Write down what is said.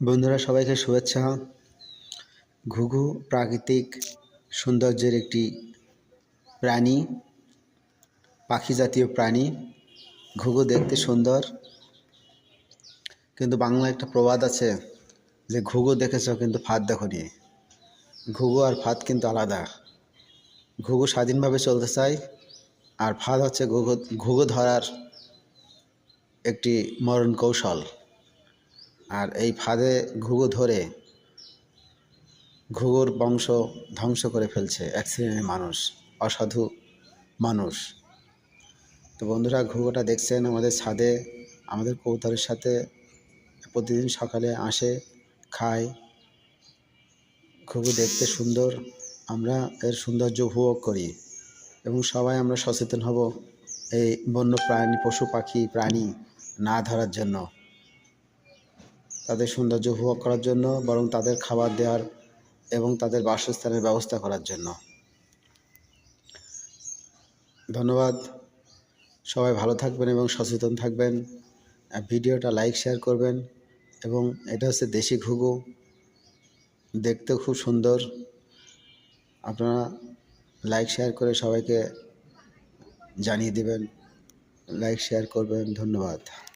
বন্ধুরা সবাইকে শুভেচ্ছা। ঘুঘু প্রাকৃতিক সৌন্দর্যের একটি প্রাণী, পাখি জাতীয় প্রাণী। ঘুঘু দেখতে সুন্দর, কিন্তু বাংলায় একটা প্রবাদ আছে যে ঘুঘু দেখেছ কিন্তু ফাঁদ দেখোনি। ঘুঘু আর ফাঁদ কিন্তু আলাদা। ঘুঘু স্বাধীনভাবে চলতে চায়, আর ফাঁদ হচ্ছে ঘুঘু ধরার একটি মরণ কৌশল। আর এই ফাঁদে ঘুঘু ধরে ঘুঘুর বংশ ধ্বংস করে ফেলছে এক শ্রেণীর মানুষ, অসাধু মানুষ। তো বন্ধুরা, ঘুঘুটা দেখছেন আমাদের ছাদে আমাদের কবুতরের সাথে প্রতিদিন সকালে আসে, খায়। ঘুঘু দেখতে সুন্দর, আমরা এর সৌন্দর্য উপভোগ করি এবং সবাই আমরা সচেতন হব এই বন্য প্রাণী, পশু পাখি প্রাণী না ধরার জন্য, তাদের সৌন্দর্য উপভোগ করার জন্য, বরং তাদের খাবার দেওয়ার এবং তাদের বাসস্থানের ব্যবস্থা করার জন্য। ধন্যবাদ। সবাই ভালো থাকবেন এবং সচেতন থাকবেন। ভিডিওটা লাইক শেয়ার করবেন। এবং এটা হচ্ছে দেশি ঘুঘু, দেখতেও খুব সুন্দর। আপনারা লাইক শেয়ার করে সবাইকে জানিয়ে দেবেন, লাইক শেয়ার করবেন। ধন্যবাদ।